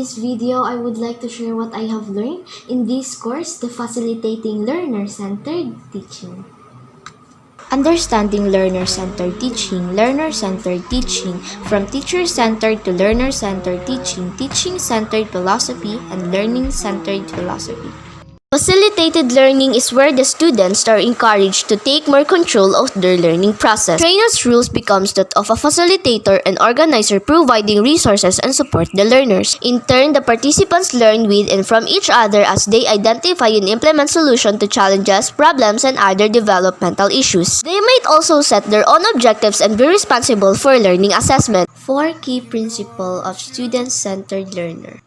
this video, I would like to share what I have learned in this course, the Facilitating Learner-Centered Teaching. Understanding learner-centered teaching, from teacher-centered to learner-centered teaching, teaching-centered philosophy, and learning-centered philosophy. Facilitated learning is where the students are encouraged to take more control of their learning process. Trainer's rules becomes that of a facilitator and organizer providing resources and support the learners. In turn, the participants learn with and from each other as they identify and implement solutions to challenges, problems, and other developmental issues. They might also set their own objectives and be responsible for learning assessment. 4 key principles of student-centered learner.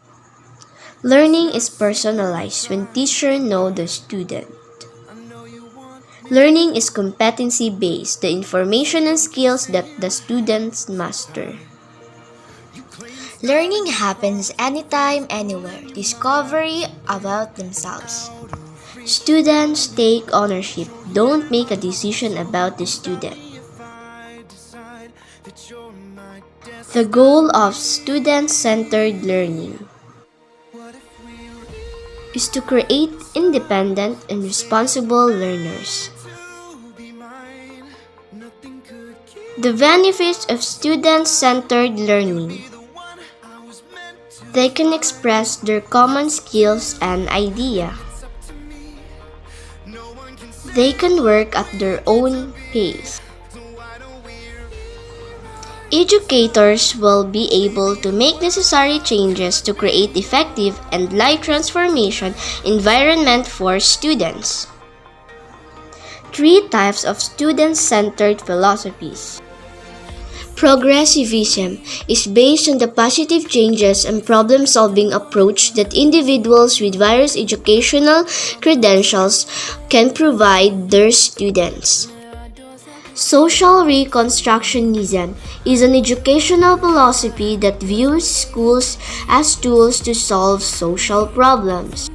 Learning is personalized when teachers know the student. Learning is competency-based, the information and skills that the students master. Learning happens anytime, anywhere. Discovery about themselves. Students take ownership. Don't make a decision about the student. The goal of student-centered learning is to create independent and responsible learners. The benefits of student-centered learning. They can express their common skills and ideas. They can work at their own pace. Educators will be able to make necessary changes to create effective and life transformation environment for students. 3 types of student-centered philosophies. Progressivism is based on the positive changes and problem-solving approach that individuals with various educational credentials can provide their students. Social Reconstructionism is an educational philosophy that views schools as tools to solve social problems.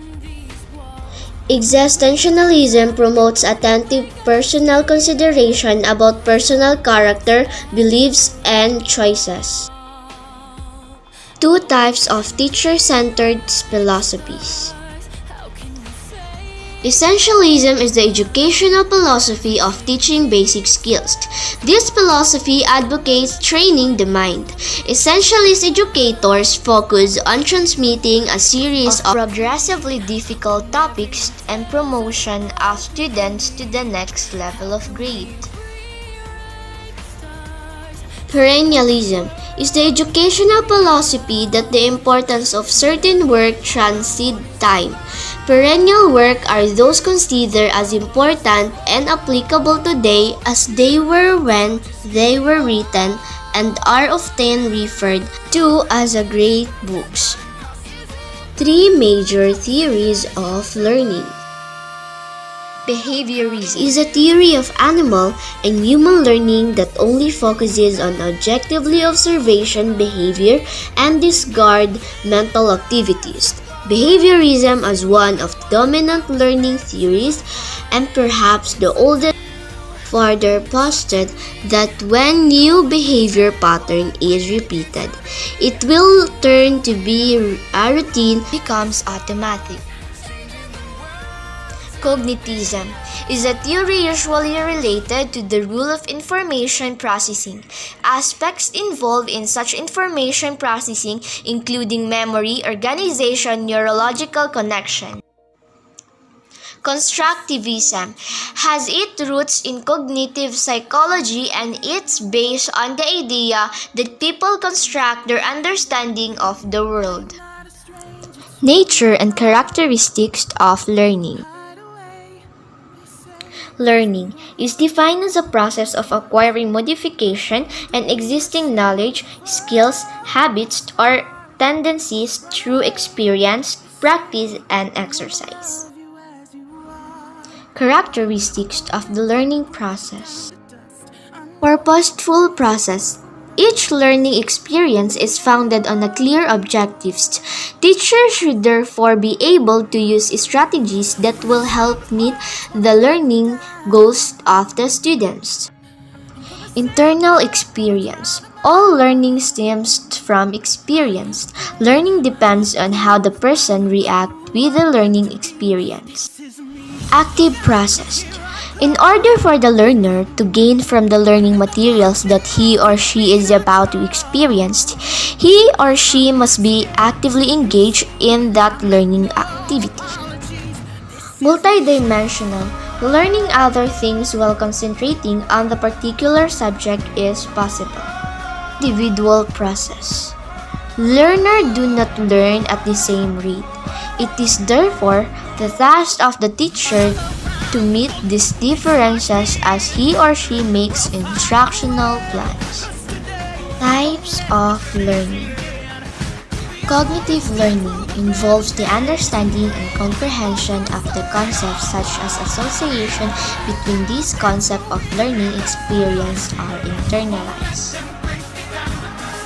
Existentialism promotes attentive personal consideration about personal character, beliefs, and choices. 2 types of teacher-centered philosophies. Essentialism is the educational philosophy of teaching basic skills. This philosophy advocates training the mind. Essentialist educators focus on transmitting a series of progressively difficult topics and promotion of students to the next level of grade. Perennialism is the educational philosophy that the importance of certain work transcends time. Perennial work are those considered as important and applicable today as they were when they were written and are often referred to as great books. 3 major theories of learning. Behaviorism is a theory of animal and human learning that only focuses on objectively observation behavior and discard mental activities. Behaviorism is one of the dominant learning theories and perhaps the oldest. Further posted that when new behavior pattern is repeated, it will turn to be a routine, becomes automatic. Cognitism is a theory usually related to the rule of information processing. Aspects involved in such information processing including memory, organization, neurological connection. Constructivism has its roots in cognitive psychology and it's based on the idea that people construct their understanding of the world. Nature and characteristics of learning. Learning is defined as a process of acquiring modification and existing knowledge, skills, habits, or tendencies through experience, practice, and exercise. Characteristics of the learning process. Purposeful process. Each learning experience is founded on a clear objectives. Teachers should therefore be able to use strategies that will help meet the learning goals of the students. Internal experience. All learning stems from experience. Learning depends on how the person reacts with the learning experience. Active process. In order for the learner to gain from the learning materials that he or she is about to experience, he or she must be actively engaged in that learning activity. Multidimensional. Learning other things while concentrating on the particular subject is possible. Individual process. Learners do not learn at the same rate. It is therefore the task of the teacher to meet these differences as he or she makes instructional plans. Types of learning. Cognitive learning involves the understanding and comprehension of the concepts such as association between these concepts of learning experience are internalized.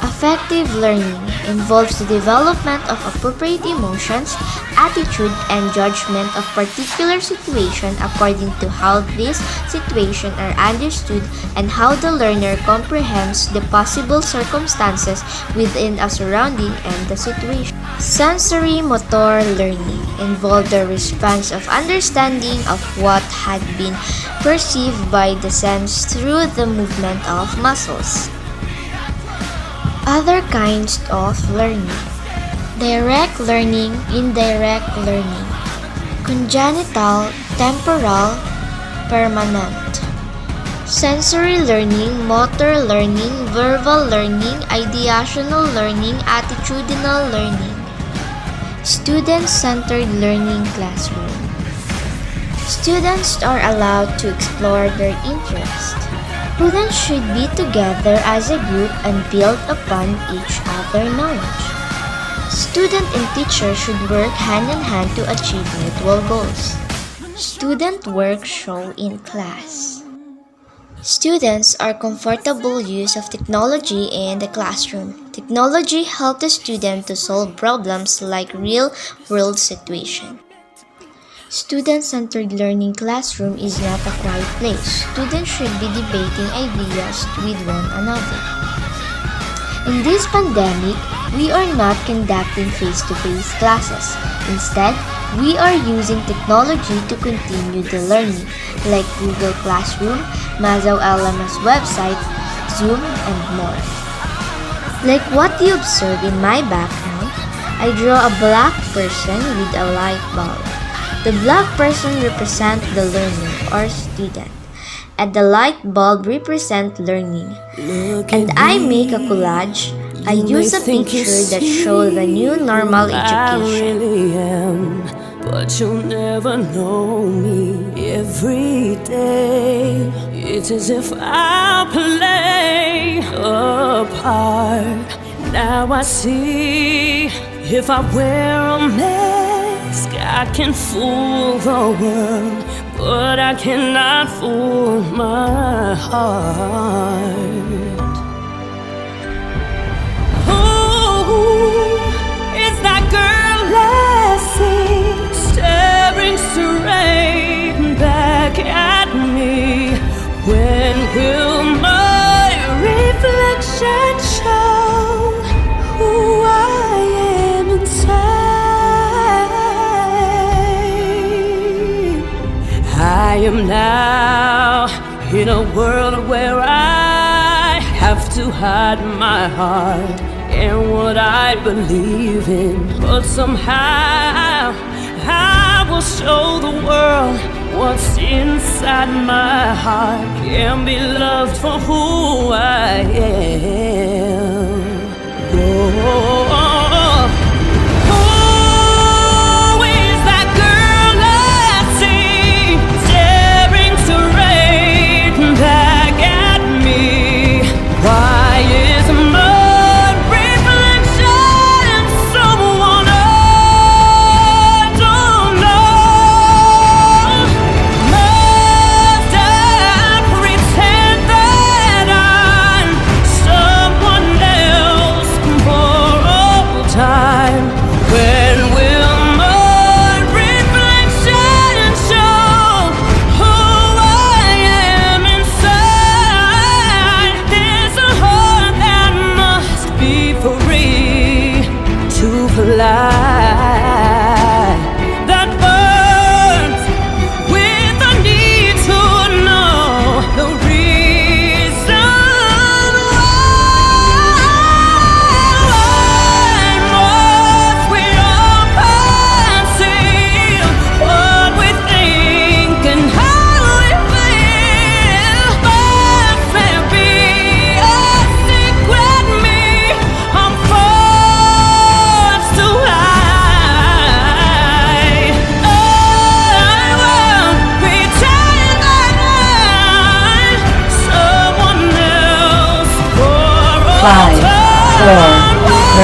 Affective learning involves the development of appropriate emotions, attitude, and judgment of particular situation according to how these situations are understood and how the learner comprehends the possible circumstances within a surrounding and the situation. Sensory motor learning involves the response of understanding of what had been perceived by the sense through the movement of muscles. Other kinds of learning. Direct learning, indirect learning. Congenital, temporal, permanent. Sensory learning, motor learning, verbal learning, ideational learning, attitudinal learning. Student-centered learning classroom. Students are allowed to explore their interests. Students should be together as a group and build upon each other's knowledge. Student and teacher should work hand in hand to achieve mutual goals. Student work shown in class. Students are comfortable use of technology in the classroom. Technology helps the student to solve problems like real-world situations. Student-centered learning classroom is not a quiet place. Students should be debating ideas with one another. In this pandemic, we are not conducting face-to-face classes. Instead, we are using technology to continue the learning, like Google Classroom, Mazaw Alama's website, Zoom, and more. Like what you observe in my background, I draw a black person with a light bulb. The black person represents the learner or student, and the light bulb represents learning. And I make a collage. I use a picture that shows the new normal education. But you'll never know me every day. It's as if I play a part. Now I see if I wear a mask, I can fool the world, but I cannot fool my heart. Who is that girl I see staring straight back at me? When will my reflection show who I am inside? I am now in a world where I have to hide my heart and what I believe in, but somehow I will show the world what's inside my heart. Can be loved for who I am. Oh. Why is my reflection someone I don't know? Must I pretend that I'm someone else?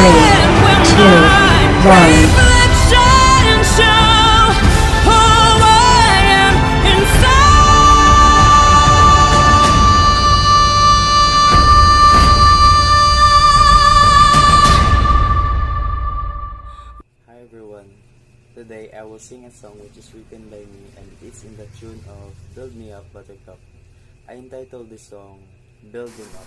1. Hi everyone. Today I will sing a song which is written by me and it's in the tune of Build Me Up Buttercup. I entitled this song Build Him Up.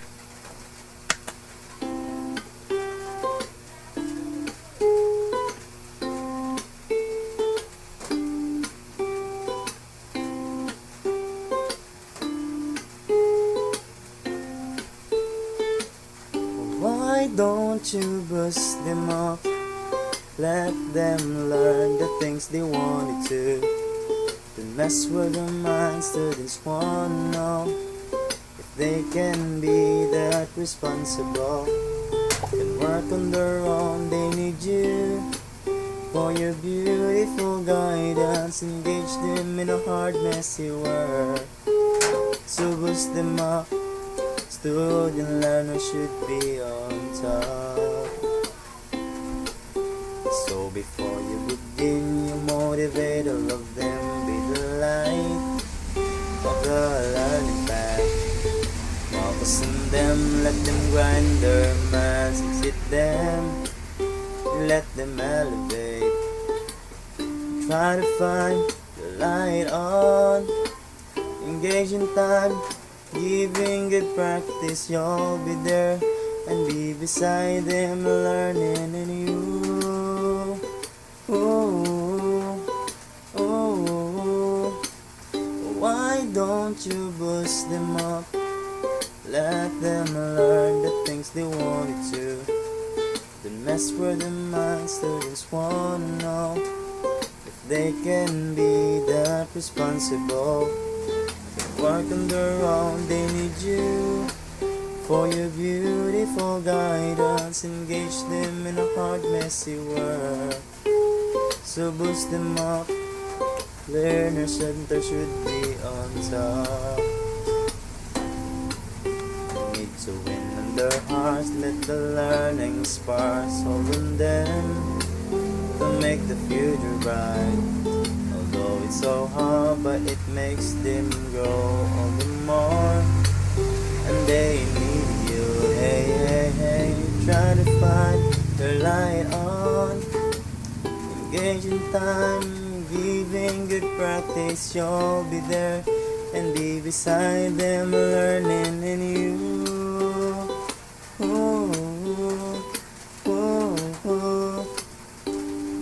Why don't you boost them up? Let them learn the things they wanted to. Don't mess with their minds, students wanna know if they can be that responsible. Can work on their own, they need you for your beautiful guidance. Engage them in a hard, messy world. So boost them up, student learners should be on top. So before you begin, you motivate all of them. Be the light of the learning path. Focus on them, let them grind their minds. Exit them, let them elevate. Try to find the light on. Engage in time, giving good practice. You'll be there and be beside them, learning in you. Why don't you boost them up? Let them learn the things they wanted to. Don't mess with their minds, students wanna know if they can be that responsible. Work on their own, they need you for your beautiful guidance. Engage them in a hard, messy world. So boost them up, learner center should be on top. You need to win on their hearts, let the learning sparks hold on them to make the future bright. Although it's so hard, but it makes them grow all the more. And they need you, hey, hey, hey. Try to find the light on. Engage in time, giving good practice. You'll be there and be beside them, learning in you.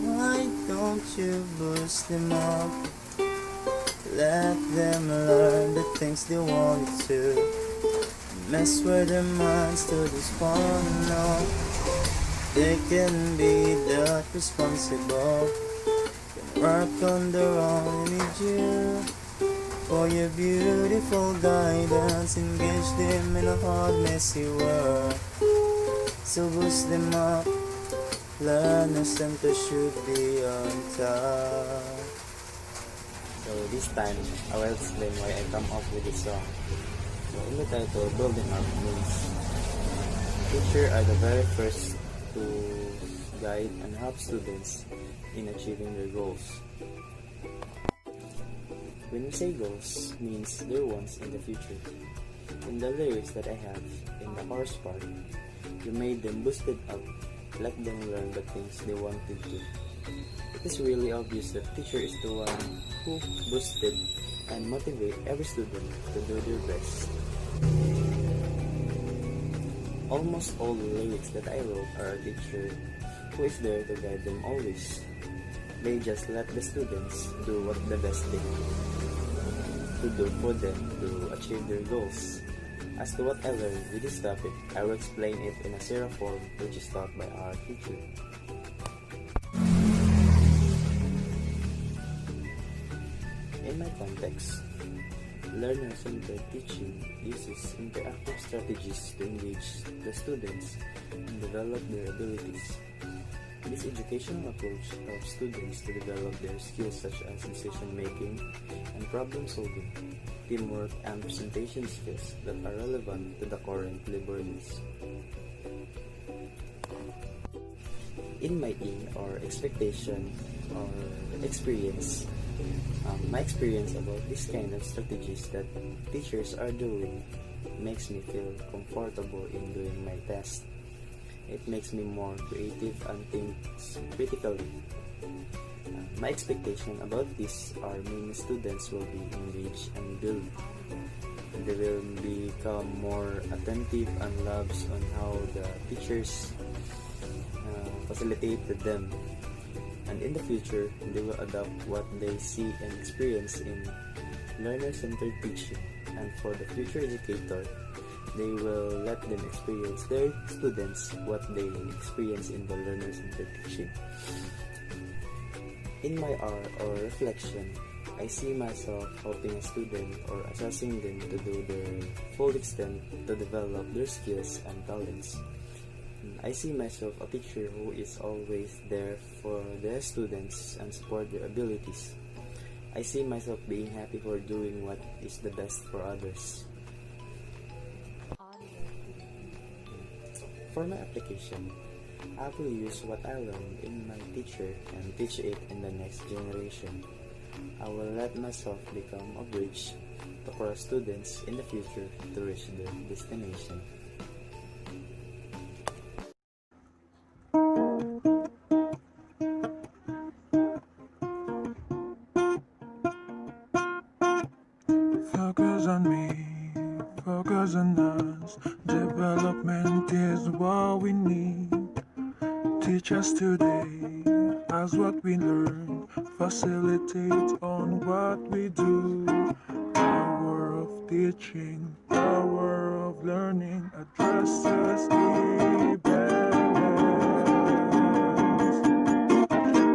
Why don't you boost them up? Let them learn the things they wanted to. Mess with their minds, students wanna know they can be that responsible. Can work on their own, need you for your beautiful guidance. Engage them in a hard, messy world. So boost them up, learner center should be on top. So this time, I will explain why I come up with this song. So in the title, Building Up means teachers are the very first to guide and help students in achieving their goals. When we say goals, means their wants in the future. In the lyrics that I have, in the chorus part, you made them boosted up, let them learn the things they wanted to. It is really obvious that teacher is the one who boosted and motivate every student to do their best. Almost all the lyrics that I wrote are a teacher who is there to guide them always. They just let the students do what the best thing to do for them to achieve their goals. As to what I learned with this topic, I will explain it in a zero form which is taught by our teacher. In my context, learner-centered teaching uses interactive strategies to engage the students and develop their abilities. This educational approach helps students to develop their skills such as decision-making and problem-solving, teamwork, and presentation skills that are relevant to the current labor needs. in my aim or expectation or experience, my experience about this kind of strategies that teachers are doing makes me feel comfortable in doing my test. It makes me more creative and think critically. My expectation about this are many students will be engaged and build. They will become more attentive and loves on how the teachers facilitated them. And in the future, they will adopt what they see and experience in learner-centered teaching. And for the future educator, they will let them experience their students what they experience in the learner-centered teaching. In my hour or reflection, I see myself helping a student or assessing them to do their full extent to develop their skills and talents. I see myself a teacher who is always there for their students and support their abilities. I see myself being happy for doing what is the best for others. For my application, I will use what I learned in my teacher and teach it in the next generation. I will let myself become a bridge to for students in the future to reach their destination. Focus on me, focus on us. Development is what we need. Teach us today as what we learn. Facilitate on what we do. Power of teaching, power of learning addresses imbalance.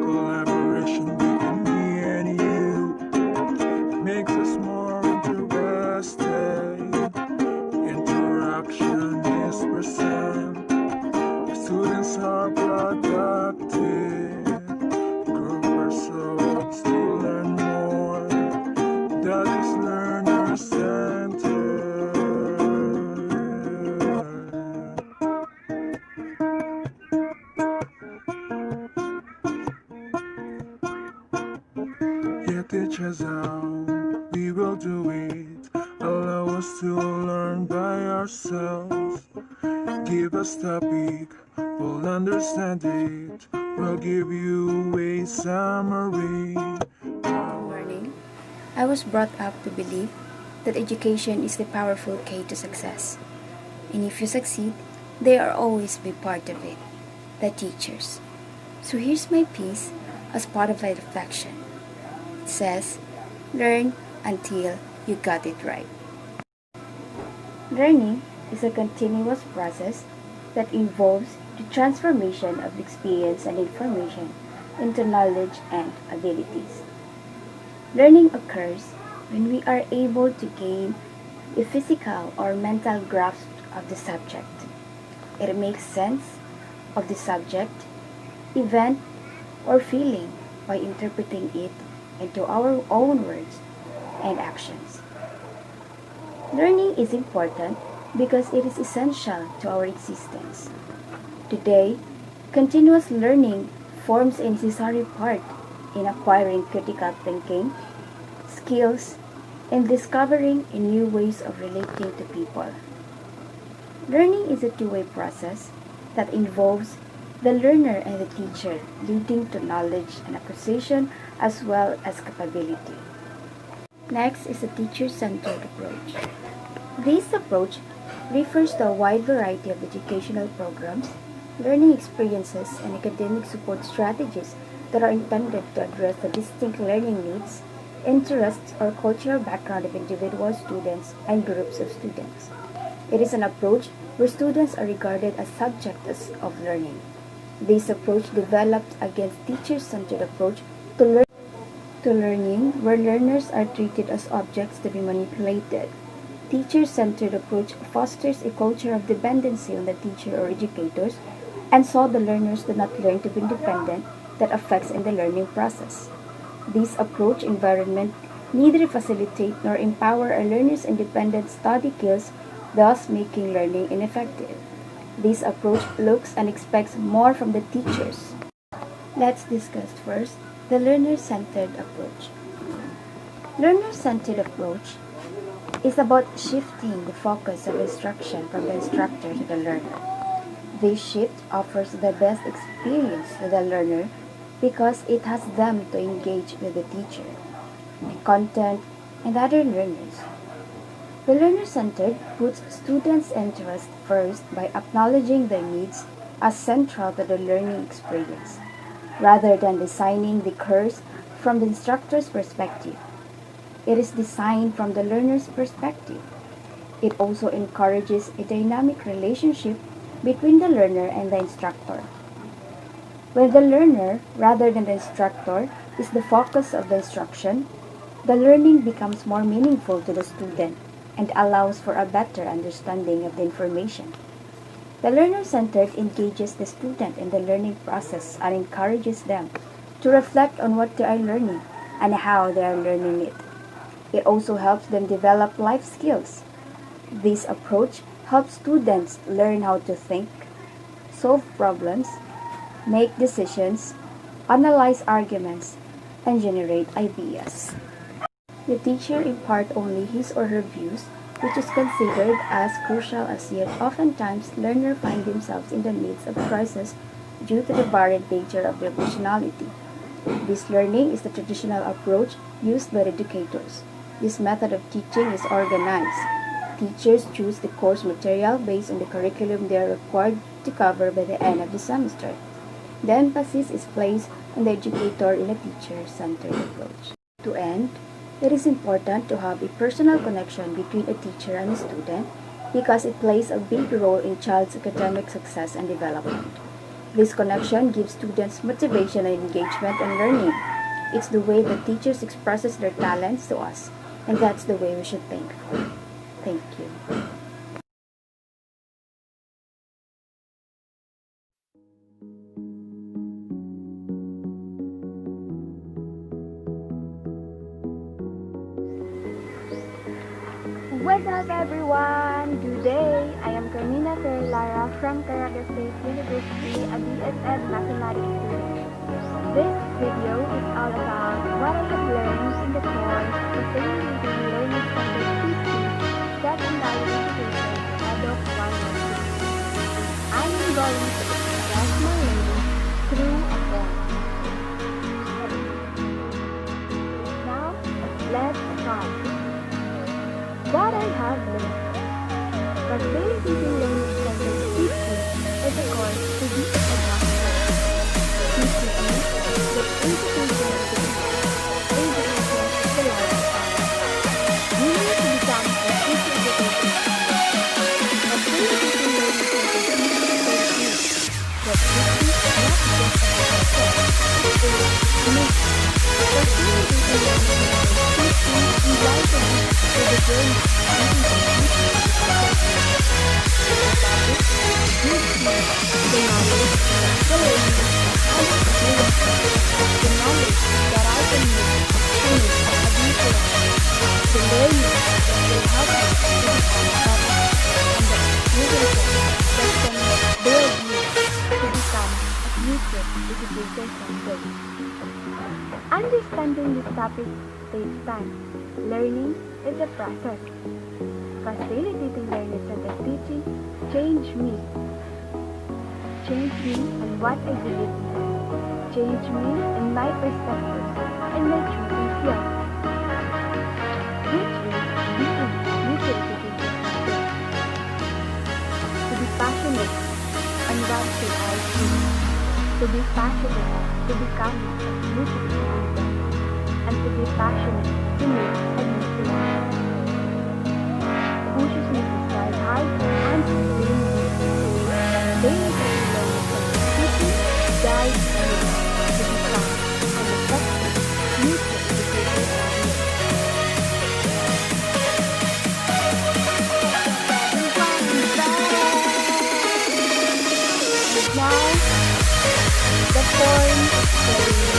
Collaboration between me and you makes us more interested. Interaction is present. Students are productive. Group results to learn more. That is learner-centered. Yeah, teach us how we will do it. Allow us to learn by ourselves. Give us topic, we'll understand it. We'll give you a summary. Learning, I was brought up to believe that education is the powerful key to success. And if you succeed, they are always be part of it, the teachers. So here's my piece as part of my reflection. It says, learn until you got it right. Learning is a continuous process that involves the transformation of experience and information into knowledge and abilities. Learning occurs when we are able to gain a physical or mental grasp of the subject. It makes sense of the subject, event, or feeling by interpreting it into our own words and actions. Learning is important because it is essential to our existence. Today, continuous learning forms a necessary part in acquiring critical thinking, skills, and discovering new ways of relating to people. Learning is a two-way process that involves the learner and the teacher, leading to knowledge and acquisition as well as capability. Next is a teacher-centered approach. This approach refers to a wide variety of educational programs, learning experiences, and academic support strategies that are intended to address the distinct learning needs, interests, or cultural background of individual students and groups of students. It is an approach where students are regarded as subjects of learning. This approach developed against teacher-centered approach to learning, where learners are treated as objects to be manipulated. Teacher-centered approach fosters a culture of dependency on the teacher or educators, and so the learners do not learn to be independent that affects in the learning process. This approach environment neither facilitate nor empower a learner's independent study skills, thus making learning ineffective. This approach looks and expects more from the teachers. Let's discuss first the learner-centered approach. Learner-centered approach is about shifting the focus of instruction from the instructor to the learner. This shift offers the best experience to the learner because it has them to engage with the teacher, the content, and other learners. The learner-centered puts students' interest first by acknowledging their needs as central to the learning experience, rather than designing the course from the instructor's perspective. It is designed from the learner's perspective. It also encourages a dynamic relationship between the learner and the instructor. When the learner, rather than the instructor, is the focus of the instruction, the learning becomes more meaningful to the student and allows for a better understanding of the information. The learner-centered engages the student in the learning process and encourages them to reflect on what they are learning and how they are learning it. It also helps them develop life skills. This approach helps students learn how to think, solve problems, make decisions, analyze arguments, and generate ideas. The teacher impart only his or her views, which is considered as crucial as yet oftentimes learners find themselves in the midst of crisis due to the varied nature of their personality. This learning is the traditional approach used by educators. This method of teaching is organized. Teachers choose the course material based on the curriculum they are required to cover by the end of the semester. The emphasis is placed on the educator in a teacher-centered approach. To end, it is important to have a personal connection between a teacher and a student because it plays a big role in child's academic success and development. This connection gives students motivation and engagement in learning. It's the way the teachers expresses their talents to us, and that's the way we should think. Thank you. What's up everyone? Good day! I am Christina from Caraga State University, a BSN Mathematics student. This video is all about what I have learned in the course Facilitating Learner-Centered Teaching Secondary Education Educ 1 I am going to express my learning through a poem. Now, let's start. What I have learned. Facilitating learner-centered teaching is a course to be adapted. Teaching means that education is the lifestyle. We need to become a teacher educator. Facilitating learner-centered teaching means that teaching is not just about concept, it is a mission. Facilitating learner-centered teaching invites us to the journey of learning and teaching the topic, the knowledge, the learning, and the experience, the knowledge that I can use to make a difference, the learning that will help us to become better, and the experiences that can build you to become a future educator someday. Understanding this topic takes time. Learning is a process. Facilitating learner-centered teaching changed me. Changed me and what I believe in. Changed me and my perspective and my choosing field. Which way do you future education today? To be passionate and what should I do? To be passionate to become a future educator and to be passionate to make a new life. Pushes me to strive hard and to dream big. Daily learning teaching guides me to become an effective future educator. Now, the point is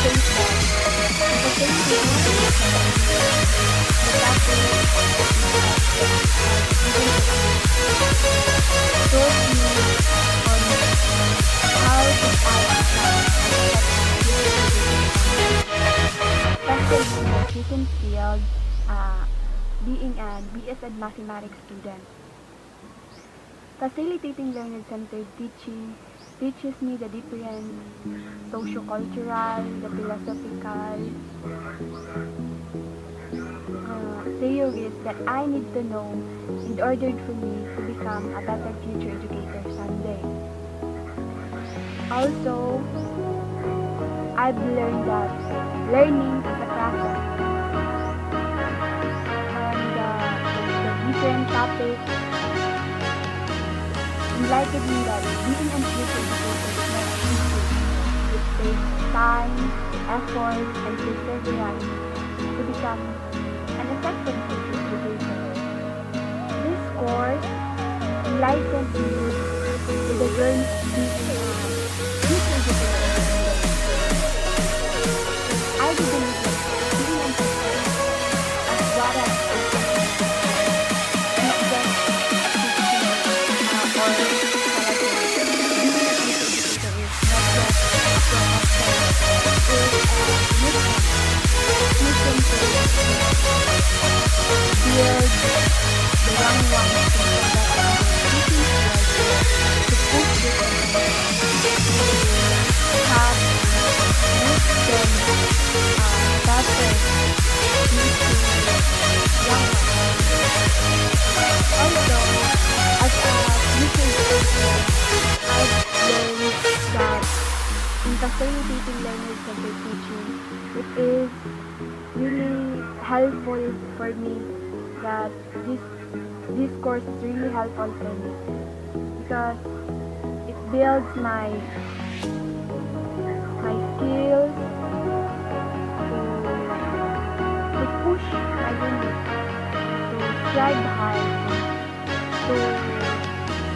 very Education field, being an BSed mathematics student. Facilitating learner-centered teaching teaches me the different socio-cultural, the philosophical theories that I need to know in order for me to become a better future educator someday. Also, I've learned that learning is a process, and the different topics enlightened me that being a future educator is not easy. It takes time, effort, and perseverance to become an effective future educator. This course enlightened me to the journey of being a future educator. I do believe that being a teacher, as what I facilitating learner-centered teaching, it is really helpful for me that this course is really helpful for me because it builds my skills to push my limits, to strive hard,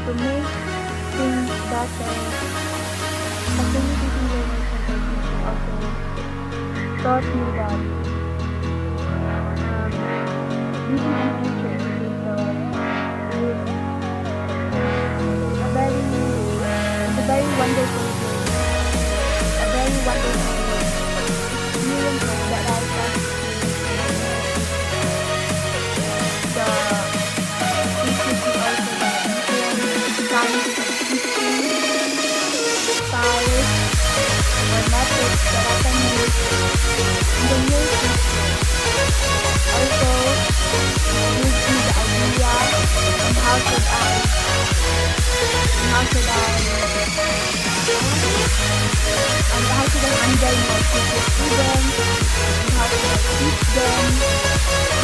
to make things better. Facilitating learner-centered teaching also taught me that being a future educator is a very wonderful journey, a very wonderful experience that I got to teaches me also that different kinds of teaching styles or methods that I can use in the near future. Also, it gives me the idea on how should I handle my future students, and how should I teach them,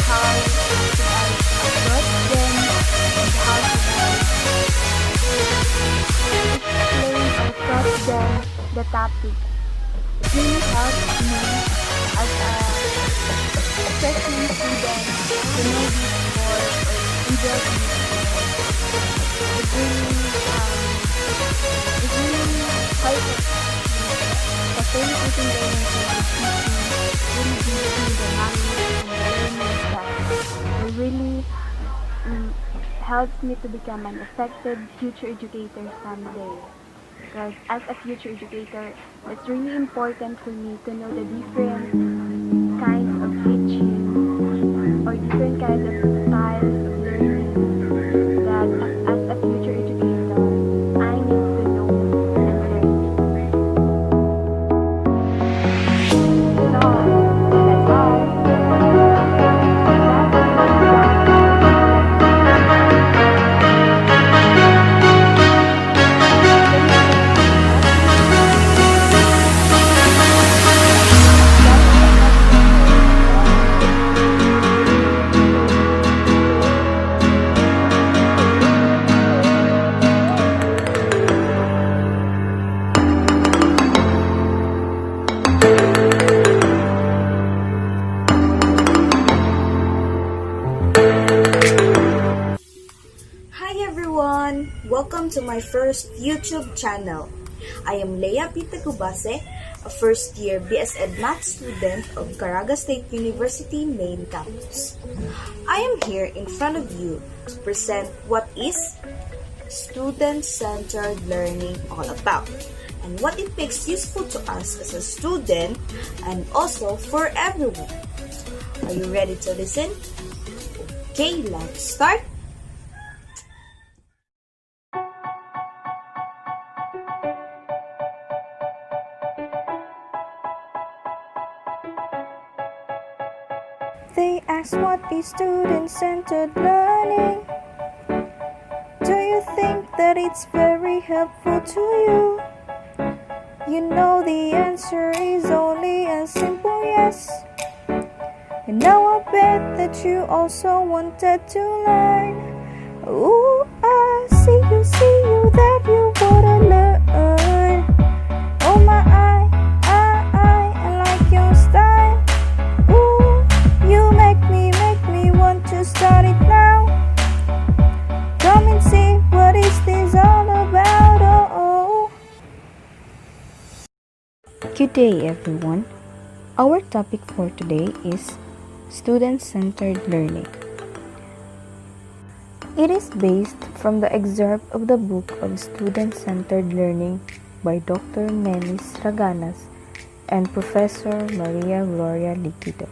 how should I approach them, and how should I explain or taught them the topic. It really helps me as a freshman student to know this course or enjoy this course. It really helps facilitating learning-centered teaching really gives me the knowledge and the learning that will really helps me to become an effective future educator someday. Because as a future educator, it's really important for me to know the different kinds of teaching or different kinds of styles of learning that as a future educator, I need to know and learn. So, that's all. Welcome to my first YouTube channel. I am Leia Pitagubase, a first-year BS Ed Math student of Caraga State University main campus. I am here in front of you to present what is student-centered learning all about, and what it makes useful to us as a student and also for everyone. Are you ready to listen? Okay, let's start. They ask what is student-centered learning. Do you think that it's very helpful to you? You know the answer is only a simple yes. And now I bet that you also wanted to learn. Ooh, I see you that you wanna learn. Oh my, I like your style. Ooh, you make me want to start it now. Come and see what is this all about. Oh. Good day, everyone. Our topic for today is student-centered learning. It is based from the excerpt of the book of Student-Centered Learning by Dr. Menis Raganas and Professor Maria Gloria Liquido.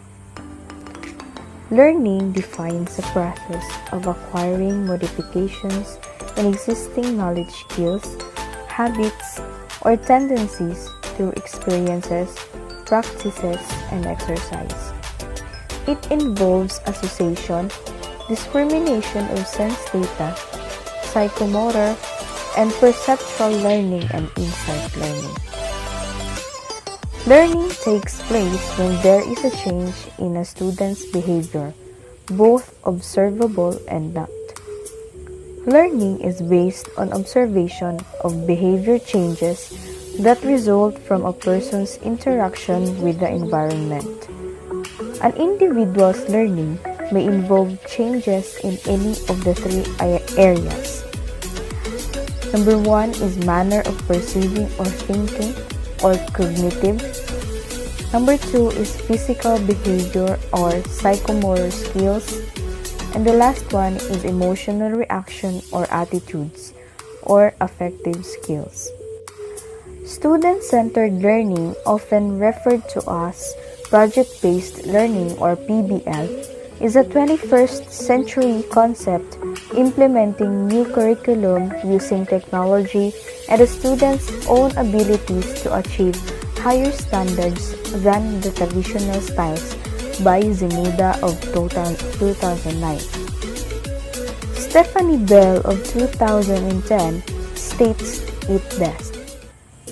Learning defines a process of acquiring modifications in existing knowledge skills, habits, or tendencies through experiences, practices, and exercise. It involves association, discrimination of sense data, psychomotor, and perceptual learning and insight learning. Learning takes place when there is a change in a student's behavior, both observable and not. Learning is based on observation of behavior changes that result from a person's interaction with the environment. An individual's learning may involve changes in any of the three areas. Number 1 is manner of perceiving or thinking, or cognitive. Number 2 is physical behavior or psychomotor skills. And the last one is emotional reaction or attitudes, or affective skills. Student-centered learning, often referred to as project-based learning or PBL, is a 21st century concept implementing new curriculum using technology and the students' own abilities to achieve higher standards than the traditional styles by Zemuda of 2009. Stephanie Bell of 2010 states it best.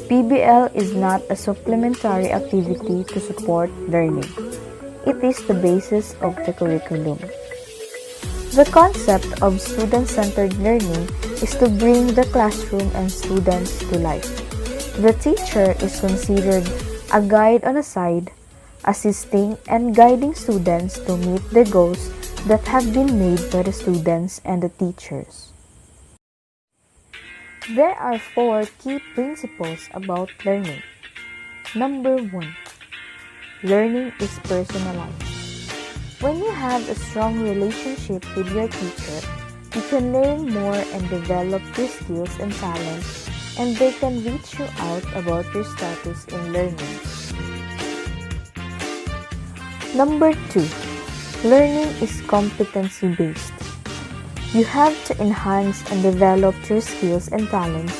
PBL is not a supplementary activity to support learning. It is the basis of the curriculum. The concept of student-centered learning is to bring the classroom and students to life. The teacher is considered a guide on the side, assisting and guiding students to meet the goals that have been made by the students and the teachers. There are 4 key principles about learning. Number 1. Learning is personalized. When you have a strong relationship with your teacher, you can learn more and develop your skills and talents, and they can reach you out about your status in learning. Number 2. Learning is competency-based. You have to enhance and develop your skills and talents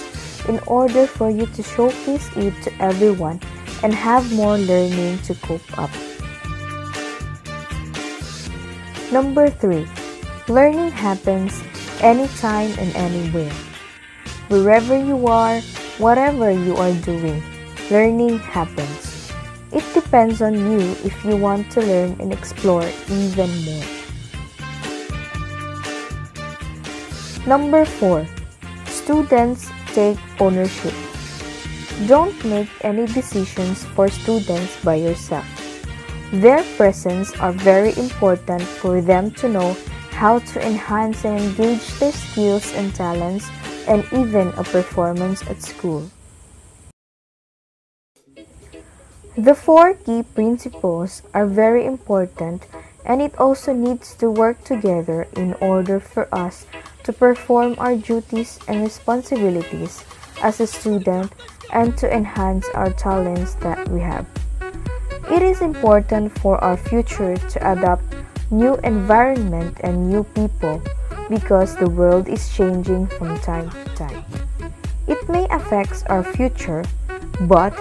in order for you to showcase it to everyone and have more learning to cope up. Number 3. Learning happens anytime and anywhere. Wherever you are, whatever you are doing, learning happens. It depends on you if you want to learn and explore even more. Number 4. Students take ownership. Don't make any decisions for students by yourself. Their presence are very important for them to know how to enhance and engage their skills and talents and even a performance at school. The four key principles are very important, and it also needs to work together in order for us to perform our duties and responsibilities as a student and to enhance our talents that we have. It is important for our future to adapt new environment and new people because the world is changing from time to time. It may affect our future, but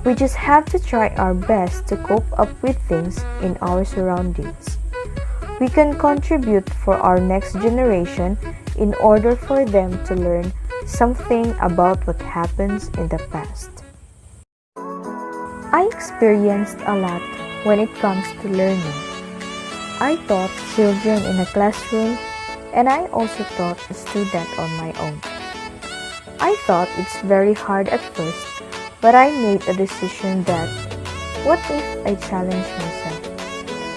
we just have to try our best to cope up with things in our surroundings. We can contribute for our next generation in order for them to learn something about what happens in the past. I experienced a lot when it comes to learning. I taught children in a classroom and I also taught a student on my own. I thought it's very hard at first, but I made a decision that, what if I challenge myself?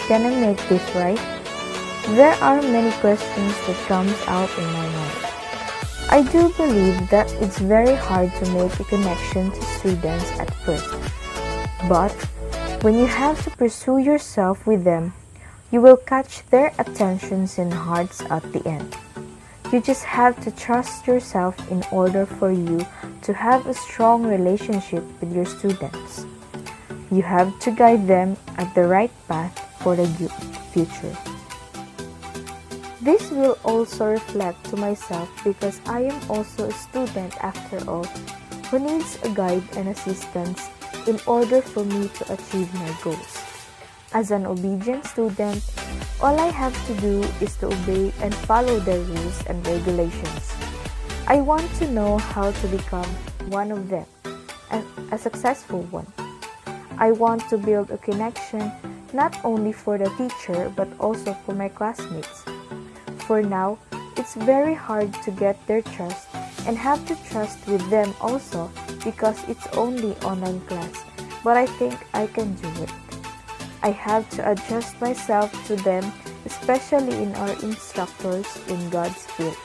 Can I make this right? There are many questions that comes out in my mind. I do believe that it's very hard to make a connection to students at first. But when you have to pursue yourself with them, you will catch their attentions and hearts at the end. You just have to trust yourself in order for you to have a strong relationship with your students. You have to guide them at the right path for the future. This will also reflect to myself because I am also a student after all who needs a guide and assistance in order for me to achieve my goals. As an obedient student, all I have to do is to obey and follow the rules and regulations. I want to know how to become one of them, a successful one. I want to build a connection not only for the teacher but also for my classmates. For now, it's very hard to get their trust and have to trust with them also because it's only online class, but I think I can do it. I have to adjust myself to them, especially in our instructors in God's will,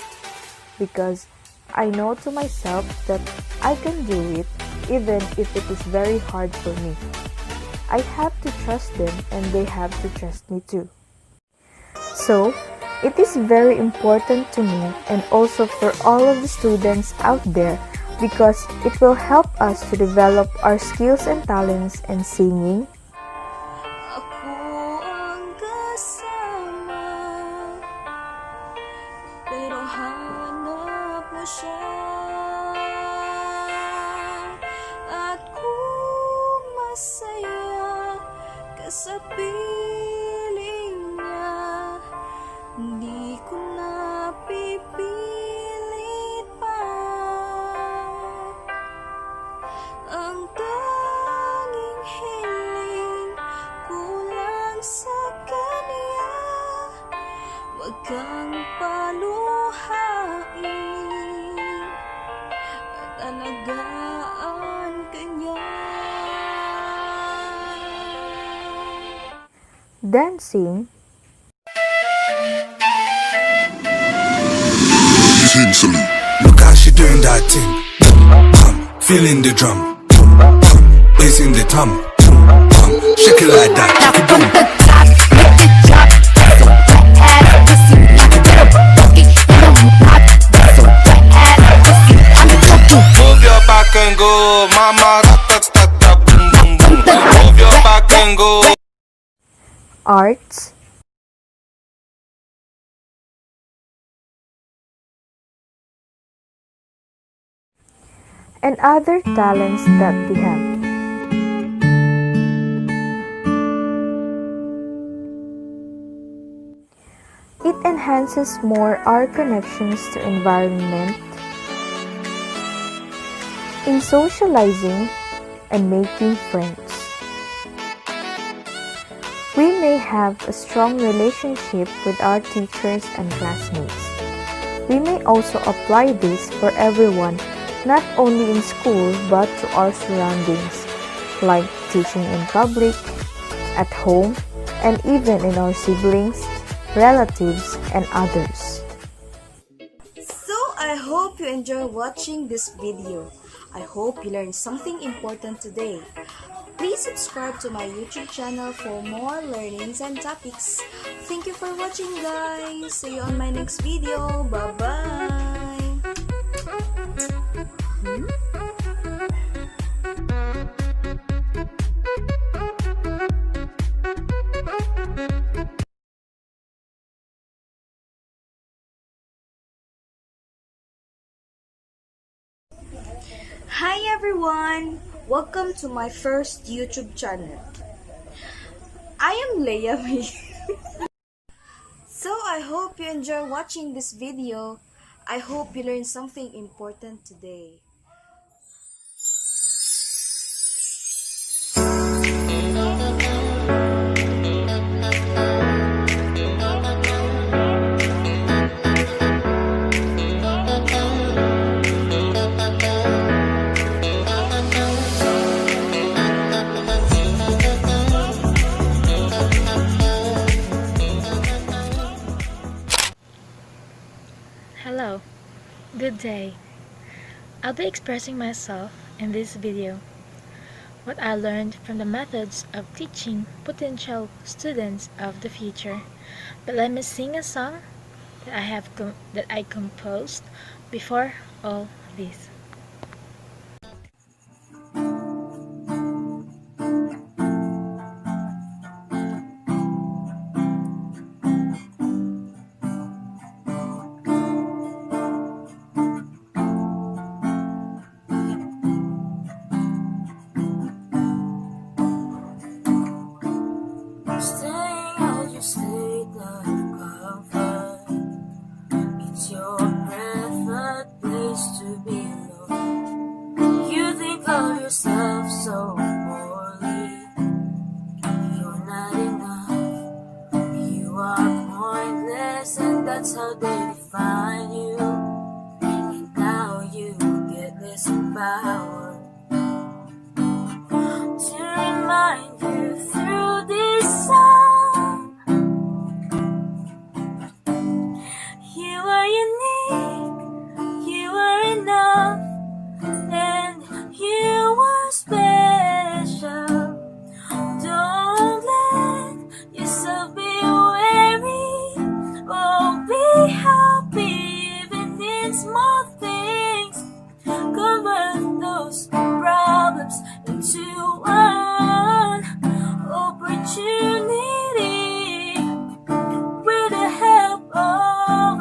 because I know to myself that I can do it even if it is very hard for me. I have to trust them and they have to trust me too. So, it is very important to me and also for all of the students out there because it will help us to develop our skills and talents in singing, Ako ang kasama, pero hanap mo siya. At kung masaya ka sa piling niya, hindi ko na pipilit pa. Ang tanging hiling ko lang sa kanya, wag kang paluhain at alagaan kanya. dancing, Team salute. Look how she doing that thing. Feeling the drum. Bass in the tom. Shake it like that. Shake it boom. Move your back and go, mama. Rat-tat-tat-tat, boom boom boom. Move your back and go. arts, and other talents that we have. It enhances more our connections to environment in socializing and making friends. We may have a strong relationship with our teachers and classmates. We may also apply this for everyone, not only in school but to our surroundings, like teaching in public, at home, and even in our siblings, relatives, and others. So I hope you enjoy watching this video. I hope you learned something important today. Please subscribe to my YouTube channel for more learnings and topics. Thank you for watching, guys. See you on my next video. Bye-bye. Hi everyone! Welcome to my first YouTube channel. I am Leia May. So I hope you enjoy watching this video. I hope you learned something important today. Hello, good day. I'll be expressing myself in this video. What I learned from the methods of teaching potential students of the future. But let me sing a song that I composed before all this. Staying at your state of comfort. It's your preferred place to be alone. You think of yourself so poorly. You're not enough. You are pointless, and that's how they define you. And now you get less power. To remind you through this song, you are unique, you are enough, and you are special. Don't let yourself be weary, oh, be happy even in small things. Convert those problems into one opportunity with the help of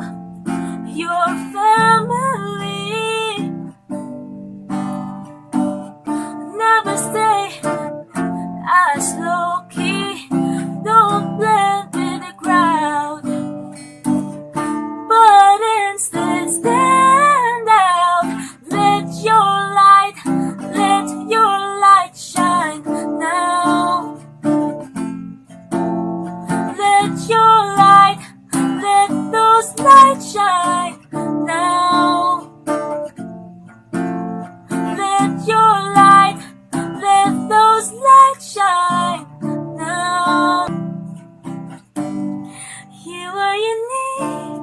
your family. Never stay as low key, don't blend with the crowd, but instead stand out. Let your light shine now. Let those lights shine now. Let those lights shine now. You are unique,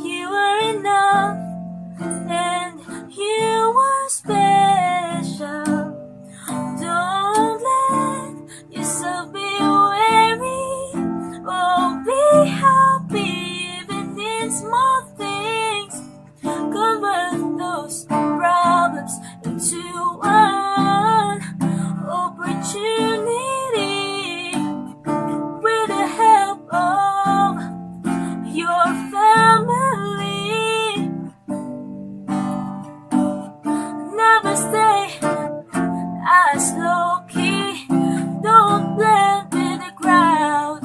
you are enough, and you are special. Don't let yourself be weary, oh, be happy even in small things. Convert those problems into one opportunity with the help of your family. Never stay as low key, don't blend with the crowd,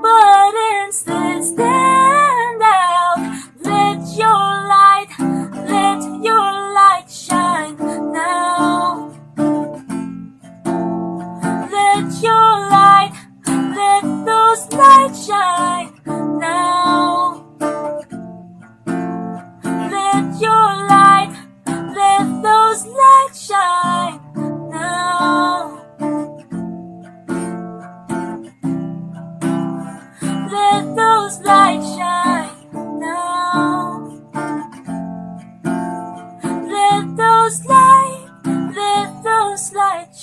but instead stand out. Let your light shine now. Let those lights shine now. Let those lights shine now. Let those lights shine now. Let those lights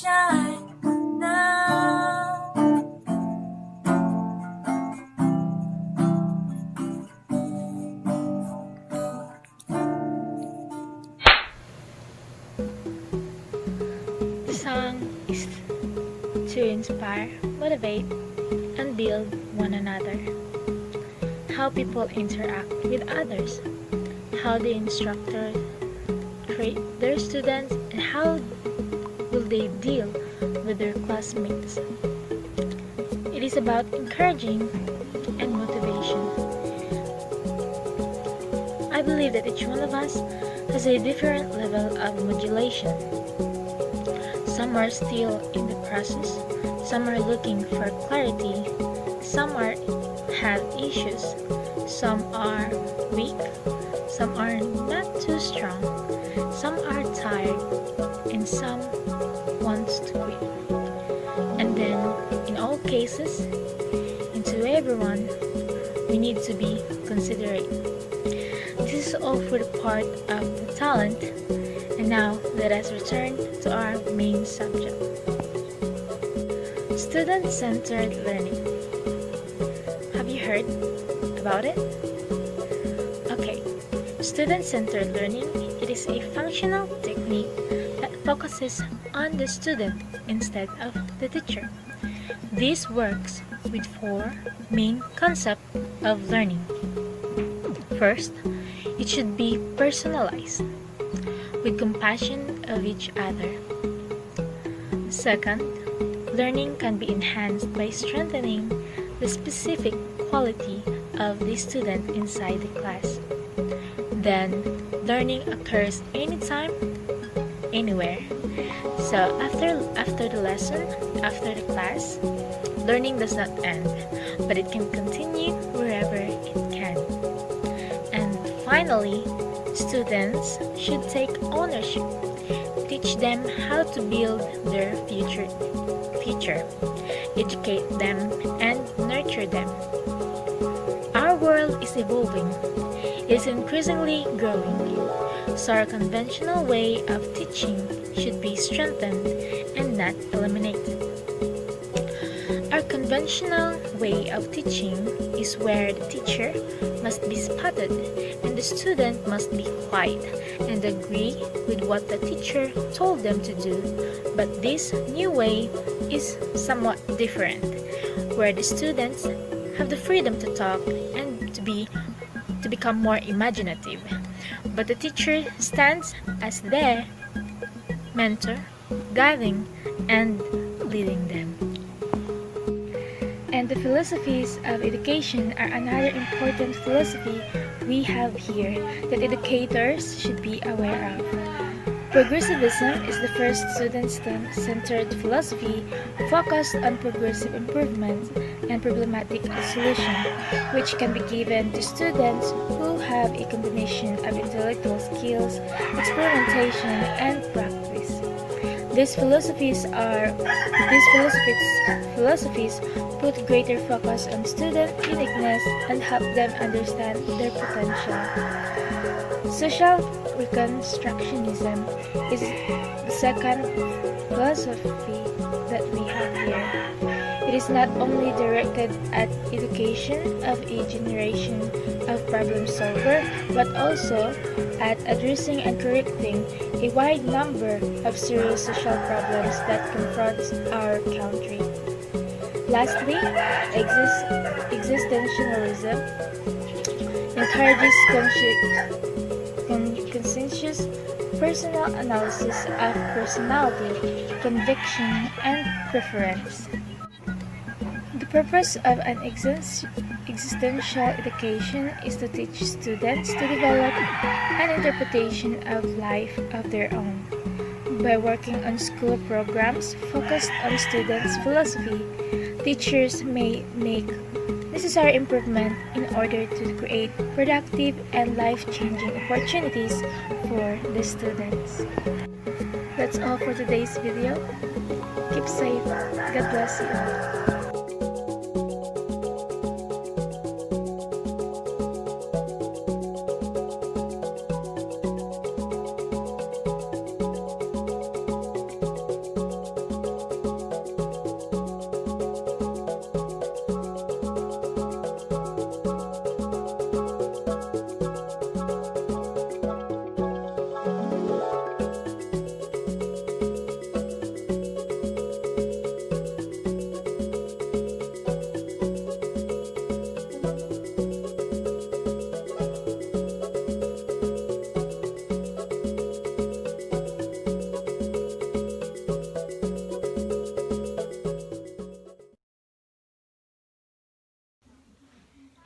inspire, motivate, and build one another. How people interact with others, how the instructors treat their students, and how will they deal with their classmates. It is about encouraging and motivation. I believe that each one of us has a different level of modulation. Some are still in the process, some are looking for clarity, some have issues, some are weak, some are not too strong, some are tired, and some wants to quit. And then, in all cases, and to everyone, we need to be considerate. This is all for the part of the talent, and now let us return to our main subject. Student-centered learning. Have you heard about it? Okay, student-centered learning, it is a functional technique that focuses on the student instead of the teacher. This works with 4 main concepts of learning. First, it should be personalized, with compassion of each other. Second, learning can be enhanced by strengthening the specific quality of the student inside the class. Then, learning occurs anytime, anywhere. So after the lesson, after the class, learning does not end, but it can continue wherever it can. And finally, students should take ownership. Teach them how to build their future, educate them, and nurture them. Our world is evolving. It is increasingly growing. So our conventional way of teaching should be strengthened and not eliminated. Our conventional way of teaching is where the teacher must be spotted and the student must be quiet and agree with what the teacher told them to do. But this new way is somewhat different, where the students have the freedom to talk and to become more imaginative. But the teacher stands as their mentor, guiding and leading them. And the philosophies of education are another important philosophy we have here that educators should be aware of. Progressivism is the first student-centered philosophy focused on progressive improvement and problematic solution, which can be given to students who have a combination of intellectual skills, experimentation, and practice. These philosophies put greater focus on student uniqueness and help them understand their potential. Social reconstructionism is the second philosophy that we have here. It is not only directed at education of a generation of problem solvers, but also at addressing and correcting a wide number of serious social problems that confront our country. Lastly, existentialism encourages conscientious personal analysis of personality, conviction, and preference. The purpose of an existential education is to teach students to develop an interpretation of life of their own. By working on school programs focused on students' philosophy, teachers may make necessary improvement in order to create productive and life-changing opportunities for the students. That's all for today's video. Keep safe. God bless you all.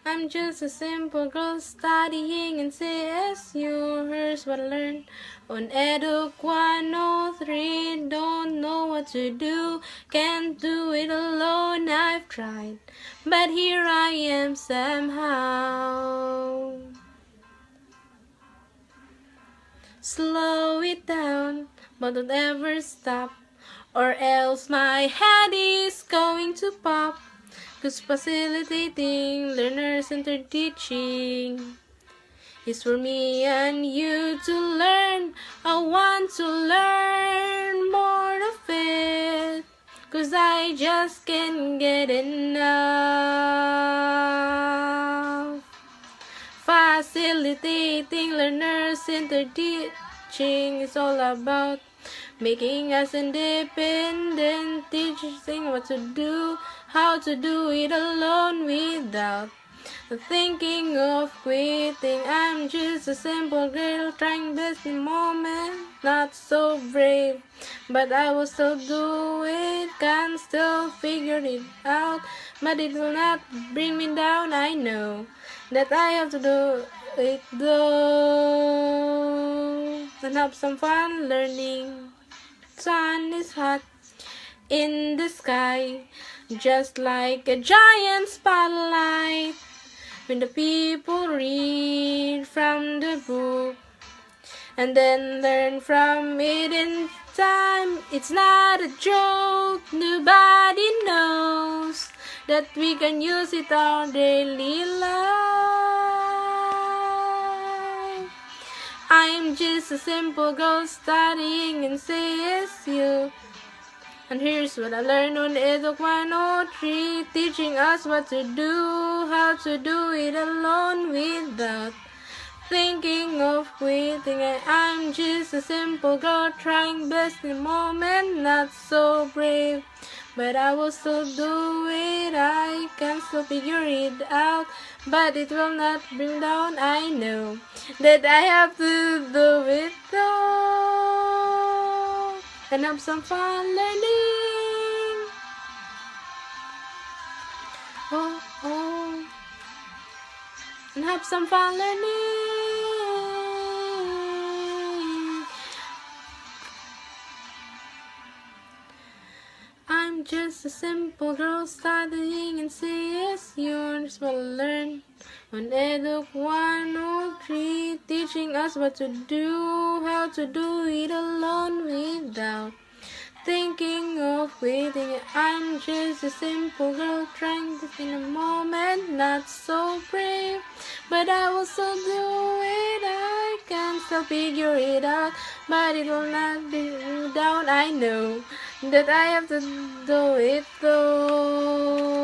I'm just a simple girl studying in CSU. Here's what I learned on Educ 103. Don't know what to do, can't do it alone. I've tried, but here I am somehow. Slow it down, but don't ever stop, or else my head is going to pop. 'Cause facilitating learner-centered teaching is for me and you to learn. I want to learn more of it, 'cause I just can't get enough. Facilitating learner-centered teaching is all about making us independent, teaching what to do, how to do it alone without thinking of quitting. I'm just a simple girl trying best in the moment, not so brave, but I will still do it, can still figure it out, but it will not bring me down. I know that I have to do it though, and have some fun learning. Sun is hot in the sky, just like a giant spotlight. When the people read from the book and then learn from it in time, it's not a joke. Nobody knows that we can use it our daily life. I'm just a simple girl studying in CSU. And here's what I learned on Educ 103, teaching us what to do, how to do it alone without thinking of quitting. I'm just a simple girl trying best in the moment, not so brave, but I will still do it. I can still figure it out, but it will not bring down. I know that I have to do it though, and have some fun learning. Oh, oh, and have some fun learning. I'm just a simple girl studying in CSU. That's what I learned on Educ 103, teaching us what to do, how to do it alone without thinking of quitting. I'm just a simple girl trying to in a moment, not so brave, but I will still do it. I can still figure it out, but it will not be down. I know that I have to do it though,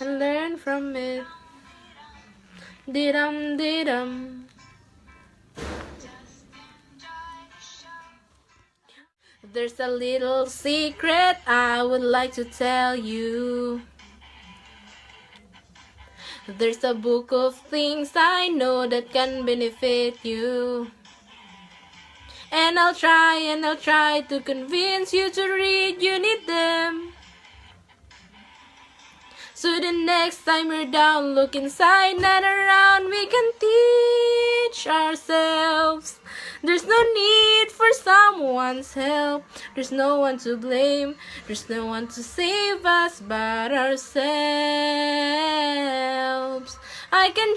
and learn from it. Didum didum. There's a little secret I would like to tell you. There's a book of things I know that can benefit you. And I'll try to convince you to read, you need them. So the next time you're down, look inside, not around, we can teach ourselves. There's no need for someone's help. There's no one to blame. There's no one to save us but ourselves. I can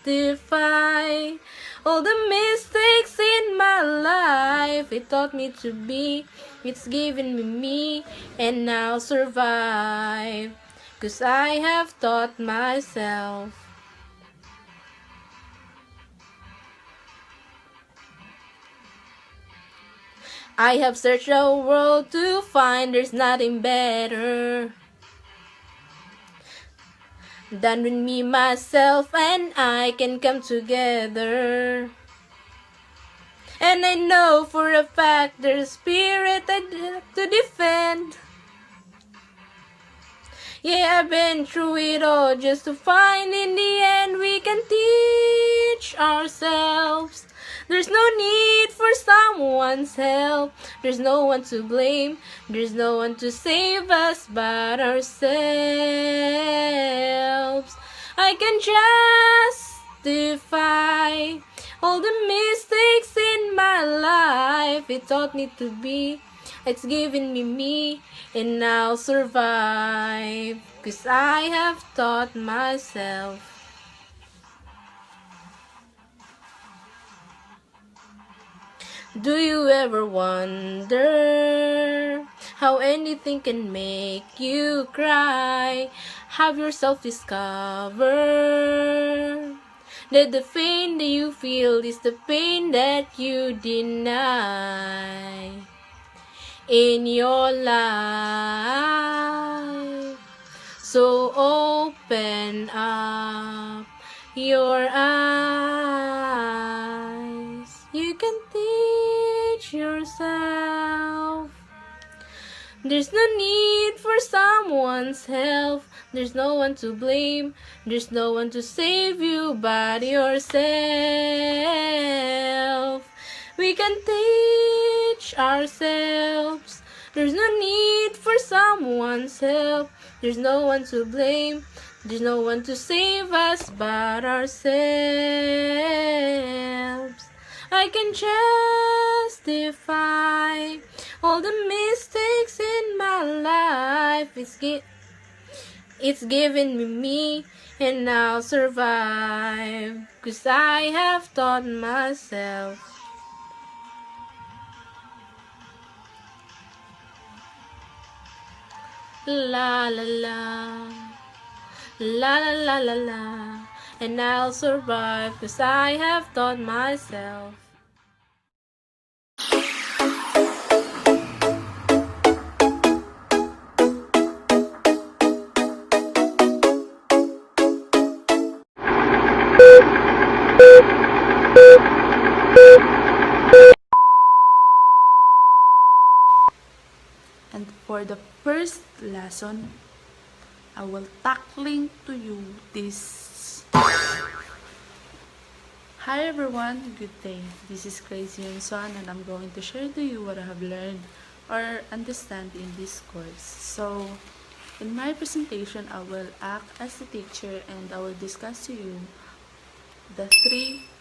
justify all the mistakes in my life. It taught me to be, it's given me, and I'll survive, 'cause I have taught myself. I have searched the world to find there's nothing better than when me, myself, and I can come together. And I know for a fact there's a spirit to defend. Yeah, I've been through it all just to find in the end we can teach ourselves. There's no need for someone's help. There's no one to blame. There's no one to save us but ourselves. I can justify all the mistakes in my life. It taught me to be. It's given me, and I'll survive. 'Cause I have taught myself. Do you ever wonder how anything can make you cry? Have yourself discovered that the pain that you feel is the pain that you deny in your life? So open up your eyes. You can teach yourself. There's no need for someone's help. There's no one to blame. There's no one to save you but yourself. We can teach ourselves. There's no need for someone's help. There's no one to blame. There's no one to save us but ourselves. I can justify all the mistakes in my life. It's given me, and I'll survive. 'Cause I have taught myself. La la la, la la la la la, and I'll survive 'cause I have taught myself. And for the first lesson, I will tackling to you this. Hi everyone, good day. This is Christina and I'm going to share to you what I have learned or understand in this course. So, in my presentation, I will act as the teacher and I will discuss to you the three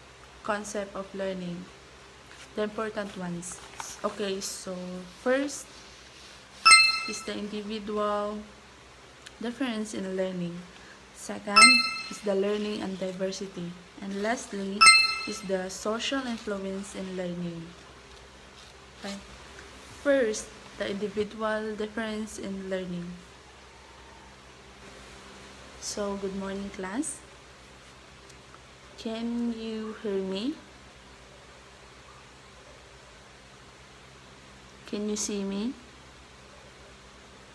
concepts of learning, the important ones. Okay, so first is the individual difference in learning. Second is the learning and diversity. And lastly is the social influence in learning. Okay. First, the individual difference in learning. So, good morning class. Can you hear me? Can you see me?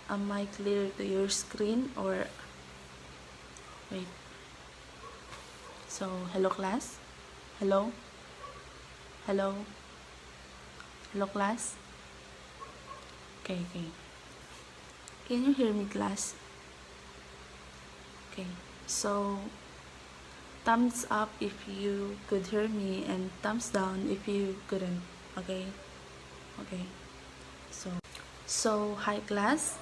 Am I clear to your screen or wait? So, hello class? Hello? Hello? Hello class? Okay. Can you hear me class? Okay. So, thumbs up if you could hear me and thumbs down if you couldn't. Okay? Okay. So hi class.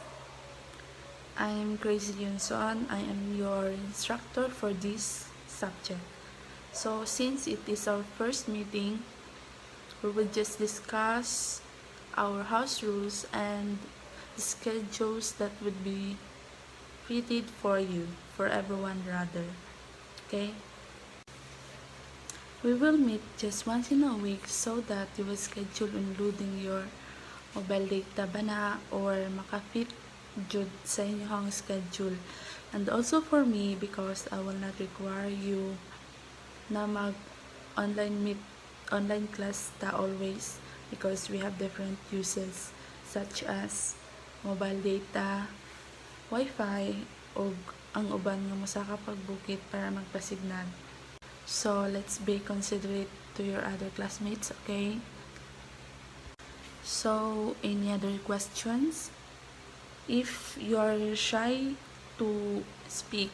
I'm Crazy Yunson. I am your instructor for this subject. So since it is our first meeting, we will just discuss our house rules and the schedules that would be fitted for you, for everyone rather. Okay? We will meet just once in a week so that you will schedule including your mobile data ba na or makafit jud sa inyong schedule. And also for me, because I will not require you na mag online class ta always, because we have different uses such as mobile data, wifi, o ang uban nga mosaka pagbukit para magpa-signal. So let's be considerate to your other classmates, okay? So any other questions? If you are shy to speak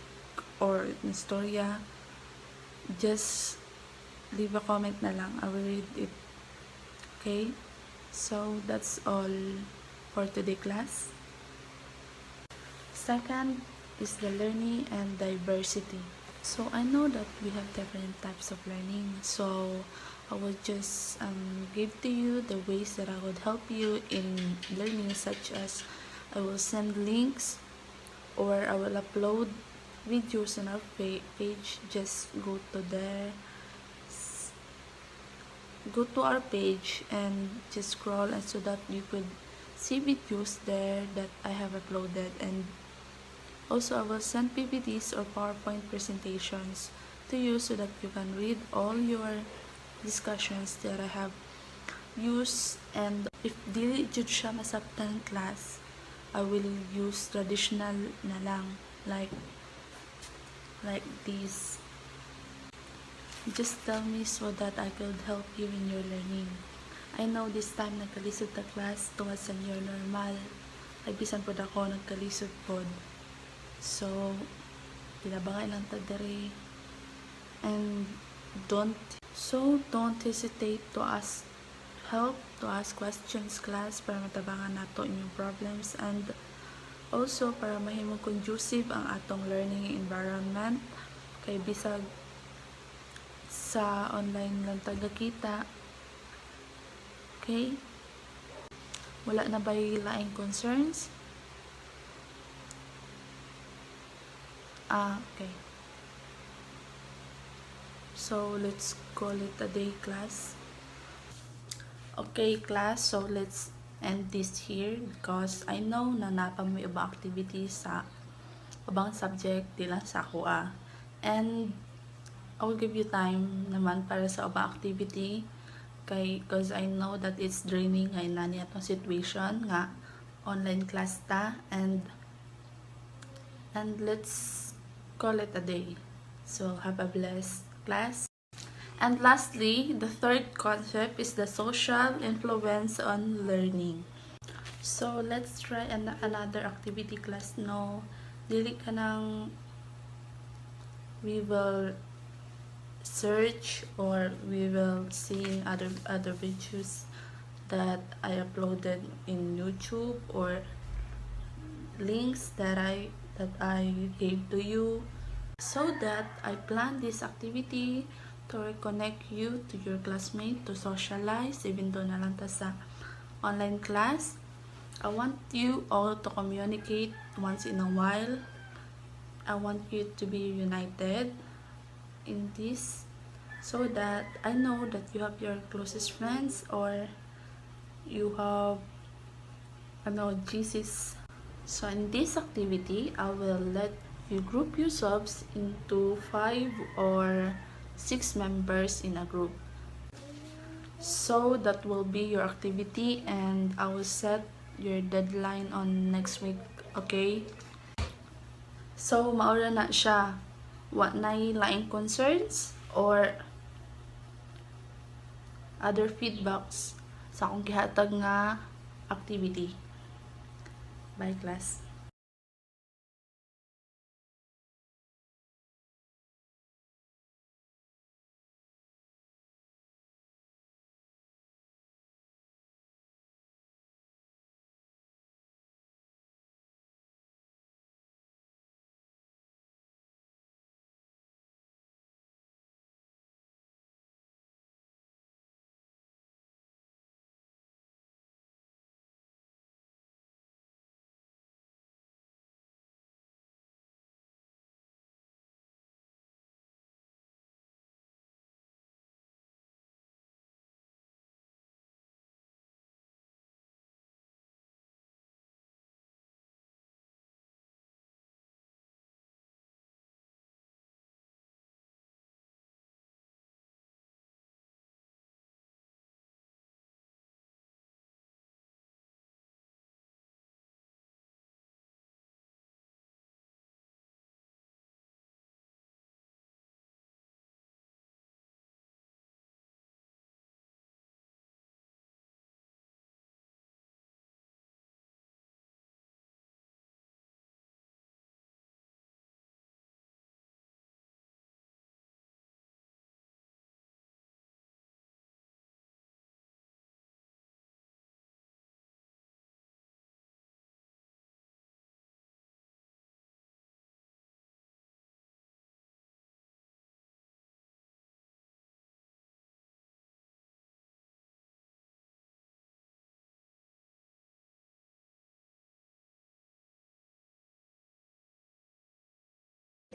or in storya, just leave a comment na lang. I will read it. Okay? So, that's all for today, class. Second is the learning and diversity. So, I know that we have different types of learning. So, I will just give to you the ways that I would help you in learning, such as I will send links or I will upload videos on our page. Just go to our page and just scroll, and so that you could see videos there that I have uploaded. And also I will send PPTs or PowerPoint presentations to you so that you can read all your discussions that I have used. And if dili jud siya masabtan class, I will use traditional na lang, like this. Just tell me so that I could help you in your learning. I know this time nagkalisod ta class tungod sa your normal. Ay bisan pod ako nagkalisod pod. So, tinabangan lang ta dere. And don't hesitate to ask help, to ask questions class para matabangan nato inyong problems, and also para mahimong conducive ang atong learning environment. Kay bisag sa online lang tagakita. Okay? Wala na ba'y laing concerns? Okay. So, let's call it a day, class. Okay, class. So, let's end this here because I know na napamay ubang activities sa ubang subject, di lang sa ako And I will give you time naman para sa ubang activity because I know that it's draining ngayon na niya itong situation nga online class ta, and let's call it a day. So have a blessed class. And lastly, the third concept is the social influence on learning. So let's try another activity, class. No, dili ka nang we will search or we will see other videos that I uploaded in YouTube or links that I gave to you, so that I plan this activity to reconnect you to your classmate, to socialize even though na lang ta sa online class. I want you all to communicate once in a while. I want you to be united in this, so that I know that you have your closest friends or you have Jesus. So in this activity, I will let you group yourselves into 5 or 6 members in a group. So that will be your activity, and I will set your deadline on next week. Okay? So maura na siya. Wa nay laing concerns or other feedbacks sa akong gihatag nga activity. Bye, class.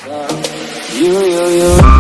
You